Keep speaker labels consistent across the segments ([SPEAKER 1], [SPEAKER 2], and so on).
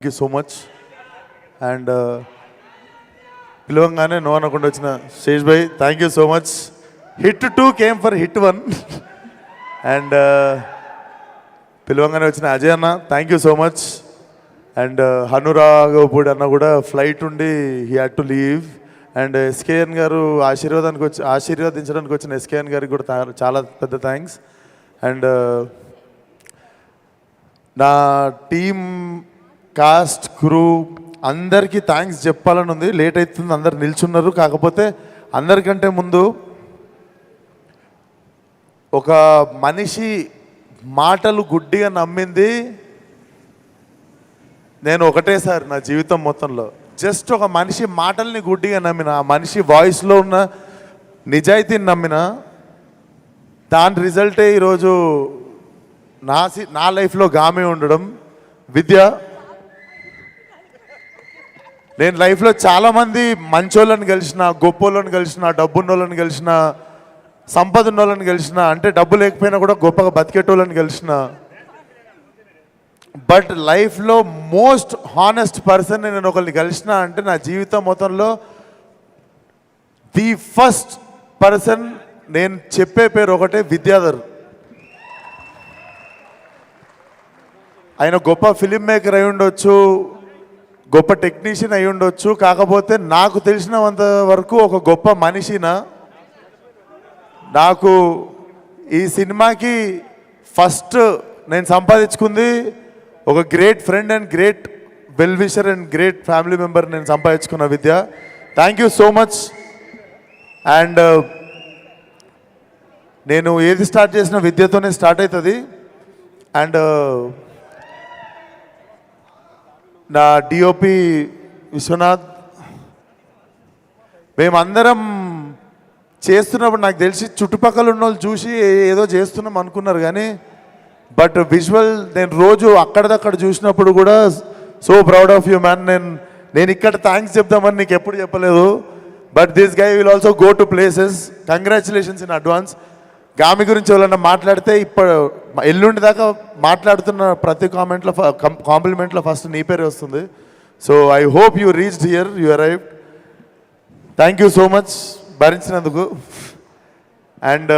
[SPEAKER 1] Thank you so much. And పిలవంగానే no అనకుండా వచ్చిన శేష్ భాయ్ thank you so much. Hit 2 came for hit 1. And పిలవంగానే వచ్చిన అజయ్ అన్న thank you so much. And Hanuraghavapudi అన్న కూడా ఫ్లైట్ ఉండి he had to leave. And SKN గారు ఆశీర్వదించడానికి వచ్చిన ఎస్కేఎన్ గారికి కూడా చాలా పెద్ద థ్యాంక్స్. అండ్ నా టీమ్ కాస్ట్ క్రూ అందరికీ థ్యాంక్స్ చెప్పాలని ఉంది. లేట్ అవుతుంది, అందరు నిల్చున్నారు. కాకపోతే అందరికంటే ముందు ఒక మనిషి మాటలు గుడ్డిగా నమ్మింది నేను ఒకటేసారి నా జీవితం మొత్తంలో. జస్ట్ ఒక మనిషి మాటల్ని గుడ్డిగా నమ్మిన, ఆ మనిషి వాయిస్లో ఉన్న నిజాయితీని నమ్మిన, దాని రిజల్టే ఈరోజు నా లైఫ్లో గామే ఉండడం. విద్య, నేను లైఫ్లో చాలామంది మంచోళ్ళని కలిసిన, గొప్పోళ్ళని కలిసిన, డబ్బున్నోళ్ళని కలిసిన, సంపద ఉన్నోళ్ళని కలిసిన, అంటే డబ్బు లేకపోయినా కూడా గొప్పగా బతికేటోళ్ళని కలిసిన, బట్ లైఫ్లో మోస్ట్ హానెస్ట్ పర్సన్ నేను ఒకరిని కలిసిన అంటే నా జీవితం మొత్తంలో ది ఫస్ట్ పర్సన్ నేను చెప్పే పేరు ఒకటే, విద్యాధర్. ఆయన గొప్ప ఫిలిం మేకర్ అయి ఉండొచ్చు, గొప్ప టెక్నీషియన్ అయి ఉండొచ్చు, కాకపోతే నాకు తెలిసినంత వరకు ఒక గొప్ప మనిషిన. నాకు ఈ సినిమాకి ఫస్ట్ నేను సంపాదించుకుంది ఒక great friend and great well wisher and great family member నేను సంపాదించుకున్న Vidya. Thank you so much. And నేను ఏది స్టార్ట్ చేసిన విద్యతోనే స్టార్ట్ అవుతుంది. అండ్ నా డిఓపి విశ్వనాథ్, మేమందరం చేస్తున్నప్పుడు నాకు తెలిసి చుట్టుపక్కల ఉన్న వాళ్ళు చూసి ఏదో చేస్తున్నాం అనుకున్నారు, కానీ బట్ విజువల్ నేను రోజు అక్కడదక్కడ చూసినప్పుడు కూడా so proud of you man. నేను ఇక్కడ థ్యాంక్స్ చెప్దామని నీకు ఎప్పుడు చెప్పలేదు, but this guy will also go to places. Congratulations in advance. Gaami గురించి ఎవరన్నా మాట్లాడితే ఇప్పుడు ఎల్లుండి దాకా మాట్లాడుతున్న ప్రతి కాంప్లిమెంట్లో ఫస్ట్ నీ పేరే వస్తుంది. So I hope you reached here, you arrived. Thank you so much భరించినందుకు. అండ్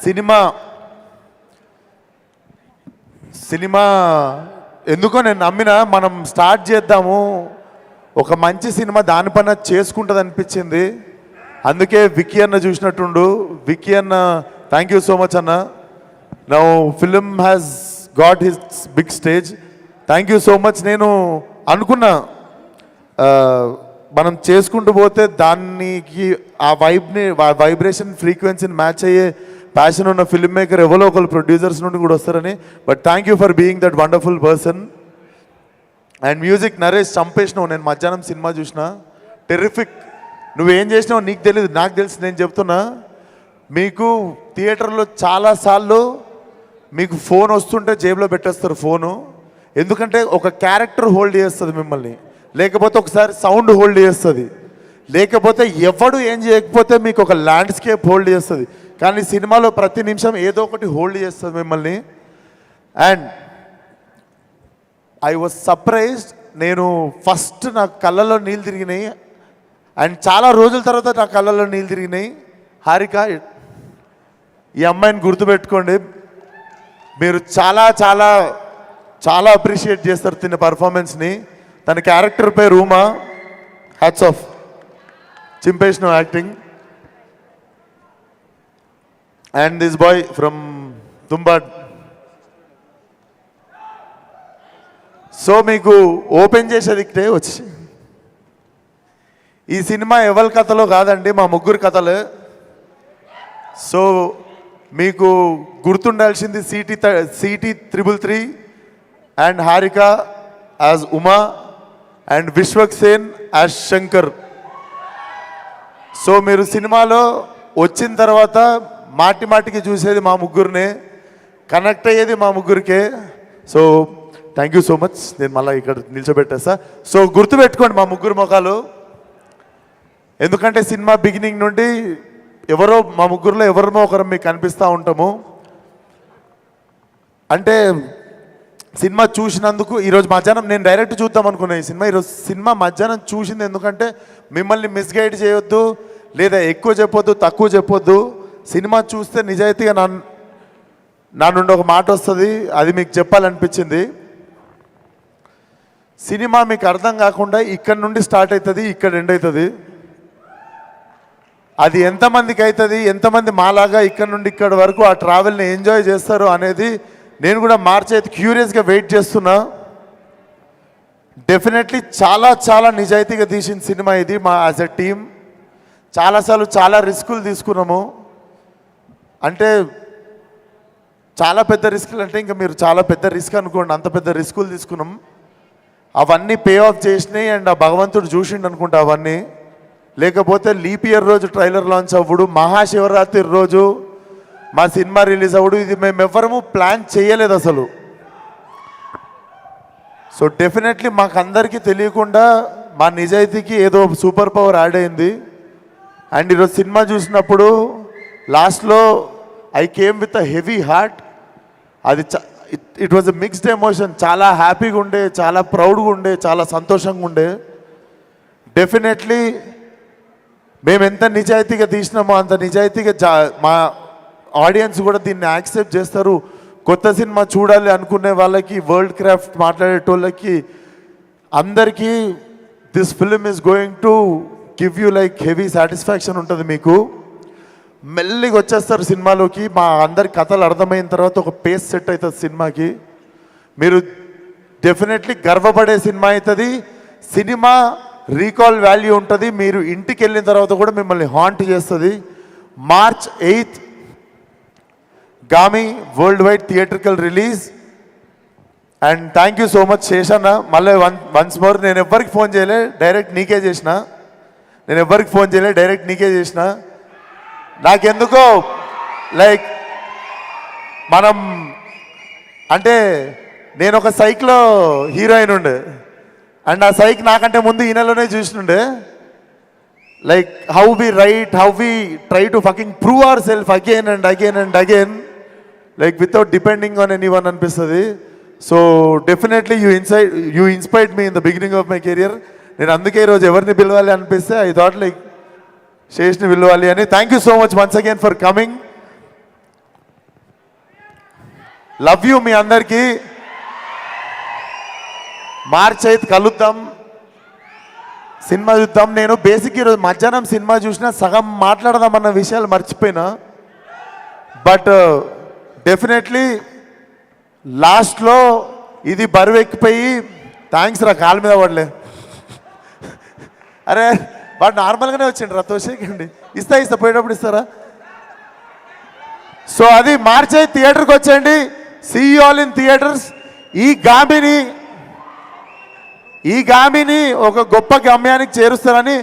[SPEAKER 1] సినిమా ఎందుకో నేను నమ్మిన, మనం స్టార్ట్ చేద్దాము, ఒక మంచి సినిమా దానిపైన చేసుకుంటుంది అనిపించింది. అందుకే విక్కీ అన్న చూసినట్టుండు. విక్కీ అన్న థ్యాంక్ యూ సో మచ్ అన్న. Now film has got his big stage. Thank you so much. నేను అనుకున్నా మనం చేసుకుంటూ పోతే దానికి ఆ వైబ్రేషన్ ఫ్రీక్వెన్సీని మ్యాచ్ అయ్యే ప్యాషన్ ఉన్న ఫిల్మ్ మేకర్ ఎవరో ఒకరు ప్రొడ్యూసర్స్ నుండి కూడా వస్తారని. But thank you for being that wonderful person. And music Naresh చంపేసినావు. నేను మధ్యాహ్నం సినిమా చూసిన, టెర్రిఫిక్. నువ్వేం చేసినావు నీకు తెలియదు, నాకు తెలుసు. నేను చెప్తున్నా, మీకు థియేటర్లో చాలాసార్లు మీకు ఫోన్ వస్తుంటే జేబులో పెట్టేస్తారు ఫోను. ఎందుకంటే ఒక క్యారెక్టర్ హోల్డ్ చేస్తుంది మిమ్మల్ని, లేకపోతే ఒకసారి సౌండ్ హోల్డ్ చేస్తుంది, లేకపోతే ఎవడు ఏం చేయకపోతే మీకు ఒక ల్యాండ్స్కేప్ హోల్డ్ చేస్తుంది. కానీ సినిమాలో ప్రతి నిమిషం ఏదో ఒకటి హోల్డ్ చేస్తుంది మిమ్మల్ని. And I was surprised. నేను ఫస్ట్ నా కళ్ళల్లో నీళ్ళు తిరిగినాయి, అండ్ చాలా రోజుల తర్వాత నా కళ్ళల్లో నీళ్ళు తిరిగినాయి. హారిక, ఈ అమ్మాయిని గుర్తుపెట్టుకోండి, మీరు చాలా చాలా చాలా అప్రిషియేట్ చేస్తారు తిన్న పర్ఫార్మెన్స్ని. తన క్యారెక్టర్ పేరు రూమా. హ్యాట్స్ ఆఫ్, చింపేసిన acting. And this boy from Tumbbad. So మీకు ఓపెన్ చేసేది ఇక్కడే వచ్చి, ఈ సినిమా ఎవరి కథలో కాదండి, మా ముగ్గురు కథలే. సో మీకు గుర్తుండాల్సింది city 333 and Harika as Uma and Vishwak Sen as Shankar. So మీరు సినిమాలో వచ్చిన తర్వాత మాటికి చూసేది మా ముగ్గురినే, కనెక్ట్ అయ్యేది మా ముగ్గురికే. So thank you so much. నేను మళ్ళీ ఇక్కడ నిల్చోబెట్టేస్తా. సో గుర్తుపెట్టుకోండి మా ముగ్గురు ముఖాలు, ఎందుకంటే సినిమా బిగినింగ్ నుండి మా ముగ్గురులో ఎవరినో ఒకరు మీకు కనిపిస్తూ ఉంటాము. అంటే సినిమా చూసినందుకు ఈరోజు మధ్యాహ్నం నేను డైరెక్ట్ చూద్దాం అనుకున్నాను ఈ సినిమా. ఈరోజు సినిమా మధ్యాహ్నం చూసింది ఎందుకంటే మిమ్మల్ని మిస్గైడ్ చేయొద్దు, లేదా ఎక్కువ చెప్పొద్దు, తక్కువ చెప్పొద్దు. సినిమా చూస్తే నిజాయితీగా నా నుండి ఒక మాట వస్తుంది, అది మీకు చెప్పాలనిపించింది. సినిమా మీకు అర్థం కాకుండా ఇక్కడ నుండి స్టార్ట్ అవుతుంది, ఇక్కడ ఎండ్ అవుతుంది. అది ఎంతమందికి అవుతుంది, ఎంతమంది మాలాగా ఇక్కడ నుండి ఇక్కడ వరకు ఆ ట్రావెల్ని ఎంజాయ్ చేస్తారు అనేది నేను కూడా మార్చి అయితే క్యూరియస్గా వెయిట్ చేస్తున్నా. డెఫినెట్లీ చాలా చాలా నిజాయితీగా తీసిన సినిమా ఇది. మా యాజ్ ఎ టీమ్ చాలాసార్లు చాలా రిస్కులు తీసుకున్నాము. అంటే చాలా పెద్ద రిస్కులు అంటే ఇంకా మీరు చాలా పెద్ద రిస్క్ అనుకోండి, అంత పెద్ద రిస్కులు తీసుకున్నాం. అవన్నీ పే ఆఫ్ చేసినాయి అండ్ ఆ భగవంతుడు చూసిండు అనుకుంటా అవన్నీ. లేకపోతే లీప్ ఇయర్ రోజు ట్రైలర్ లాంచ్ అవ్వడు, మహాశివరాత్రి రోజు మా సినిమా రిలీజ్ అవ్వడు, ఇది మేము ఎవ్వరము ప్లాన్ చేయలేదు అసలు. సో డెఫినెట్లీ మాకు అందరికీ తెలియకుండా మా నిజాయితీకి ఏదో సూపర్ పవర్ యాడ్ అయింది. అండ్ ఈరోజు సినిమా చూసినప్పుడు లాస్ట్లో I came with a heavy heart. అది it was a mixed emotion. చాలా హ్యాపీగా ఉండే, చాలా ప్రౌడ్గా ఉండే, చాలా సంతోషంగా ఉండే. డెఫినెట్లీ మేము ఎంత నిజాయితీగా తీసినామో అంత నిజాయితీగా మా ఆడియన్స్ కూడా దీన్ని యాక్సెప్ట్ చేస్తారు. కొత్త సినిమా చూడాలి అనుకునే వాళ్ళకి, వరల్డ్ క్రాఫ్ట్ మాట్లాడేటోళ్ళకి అందరికీ this film is going to give you like heavy satisfaction ఉంటుంది. మీకు మెల్లిగా వచ్చేస్తారు సినిమాలోకి. మా అందరి కథలు అర్థమైన తర్వాత ఒక పేస్ సెట్ అవుతుంది సినిమాకి. మీరు డెఫినెట్లీ గర్వపడే సినిమా అవుతుంది. సినిమా రీకాల్ వాల్యూ ఉంటుంది. మీరు ఇంటికి వెళ్ళిన తర్వాత కూడా మిమ్మల్ని హాంట్ చేస్తుంది. March 8th Gaami world wide theatrical release. And thank you so much శేషన్న. మళ్ళీ వన్స్ మోర్, నేను ఎవ్వరికి ఫోన్ చేయలే, డైరెక్ట్ నీకే చేసిన. నాకెందుకో లైక్ మనం అంటే నేను ఒక సైక్లో హీరోయిన్ ఉండే అండ్ ఆ సైక్ నాకంటే ముందు ఈయనలోనే చూసినుండే. Like how we right, how we try to fucking prove our self again and again and again, like without depending on any one అనిపిస్తుంది. So definitely you inspired me in the beginning of my career. నేను అందుకే ఈరోజు ఎవరిని పిలవాలి అనిపిస్తే I thought like శేష్ని పిలవాలి అని. Thank you so much once again for coming. Love you మీ అందరికీ. March 8th కలుద్దాం, సినిమా చూద్దాం. నేను బేసిక్ ఈరోజు మధ్యాహ్నం సినిమా చూసినా సగం మాట్లాడదామన్న విషయాలు మర్చిపోయినా. బట్ డెఫినెట్లీ లాస్ట్లో ఇది బరువెక్కిపోయి, థ్యాంక్స్ రా, కాళ్ళ మీద పడలే. అరే బట్ నార్మల్గానే వచ్చిండు రా, తోసేకండి. ఇస్తా పోయేటప్పుడు ఇస్తారా? సో అది March 8th థియేటర్కి వచ్చేయండి. See you all in theatres. ఈ గామిని ఒక గొప్ప గమ్యానికి చేరుస్తారని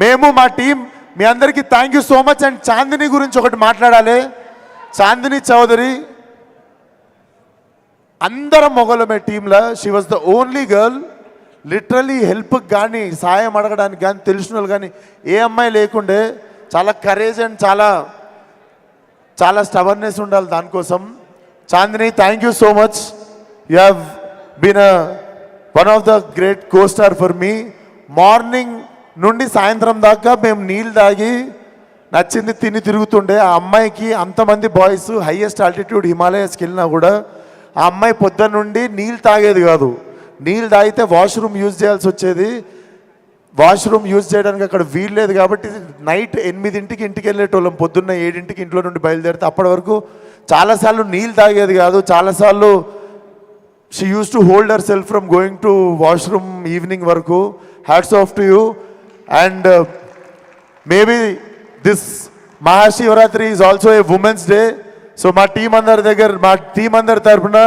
[SPEAKER 1] మేము, మా టీం, మీ అందరికీ thank you so much. And Chandini గురించి ఒకటి మాట్లాడాలి. చాందిని చౌదరి అందరం మొగలమే టీంలో. She was the only girl. Literally హెల్ప్కి కానీ, సాయం అడగడానికి కానీ, తెలిసిన వాళ్ళు కానీ ఏ అమ్మాయి లేకుండే. చాలా కరేజ్ అండ్ చాలా స్టబర్నెస్ ఉండాలి దానికోసం. Chandini, thank you so much. You have been one of the great co-star for me. Morning నుండి సాయంత్రం దాకా మేము నీళ్ళు తాగి నచ్చింది తిని తిరుగుతుండే. ఆ అమ్మాయికి అంతమంది బాయ్స్ హైయెస్ట్ ఆల్టిట్యూడ్ హిమాలయస్కి వెళ్ళినా కూడా ఆ అమ్మాయి పొద్దున్న నుండి నీళ్ళు తాగేది కాదు. నీళ్ళు తాగితే వాష్రూమ్ యూజ్ చేయాల్సి వచ్చేది. వాష్రూమ్ యూజ్ చేయడానికి అక్కడ వీల్లేదు కాబట్టి నైట్ 8ంటికి ఇంటికి వెళ్ళేటోళ్ళం, పొద్దున్న 7ంటికి ఇంట్లో నుండి బయలుదేరితే. అప్పటి వరకు చాలాసార్లు నీళ్ళు తాగేది కాదు. చాలాసార్లు she used to hold herself from going to washroom evening varaku. Hats off to you. And maybe this Mahashivaratri is also a women's day. So my team andar tarpuna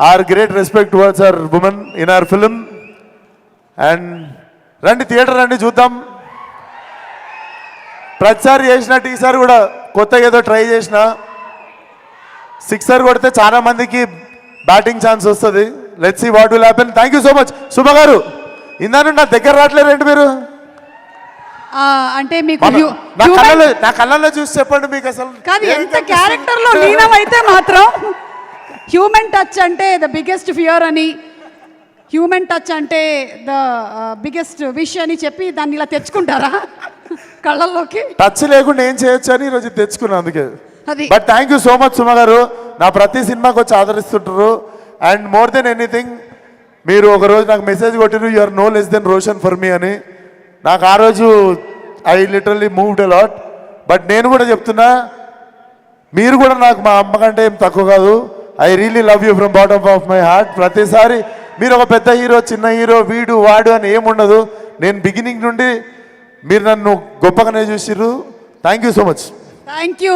[SPEAKER 1] our great respect towards our women in our film. And randi theater randi చూద్దాం. ప్రతిసారి చేసినట్టు ఈసారి కూడా కొత్తగా ఏదో try చేసిన. Sixer కొడితే చాలా మందికి బ్యాటింగ్ ఛాన్స్ వస్తుంది. Let's see what will happen. Thank you so much. Shubha గారు, ఇందాను నా దగ్గర రావట్లేరండి మీరు.
[SPEAKER 2] అంటే మీకు
[SPEAKER 1] నా కళ్ళలో చూసి చెప్పండి మీకు అసలు
[SPEAKER 2] కాదు, ఎంత క్యారెక్టర్ లో లీనం అయితే మాత్రం హ్యూమన్ టచ్ అంటే ద బిగ్గెస్ట్ ఫియర్ అని, హ్యూమన్ టచ్ అంటే ద బిగ్గెస్ట్ విష్ అని చెప్పి దాన్ని ఇలా తెచ్చుకుంటారా కళ్ళల్లోకి?
[SPEAKER 1] టచ్ లేకుండా ఏం చేయొచ్చు అని ఈరోజు తెచ్చుకున్నాను అందుకే.
[SPEAKER 2] అది
[SPEAKER 1] but thank you so much Suma గారు, నా ప్రతి సినిమాకి వచ్చి ఆదరిస్తుంటారు. అండ్ మోర్ దెన్ ఎనీథింగ్ మీరు ఒక రోజు నాకు మెసేజ్ కొట్టిరు, you are no less than Roshan for me అని. నాకు ఆ రోజు I literally moved a lot. But నేను కూడా చెప్తున్నా, మీరు కూడా నాకు మా అమ్మ కంటే ఏం తక్కువ కాదు. I really love you from bottom of my heart. ప్రతిసారి మీరు ఒక పెద్ద హీరో, చిన్న హీరో, వీడు వాడు అని ఏముండదు. నేను బిగినింగ్ నుండి మీరు నన్ను గొప్పగానే చూసిర్రు. Thank you so much.
[SPEAKER 2] Thank you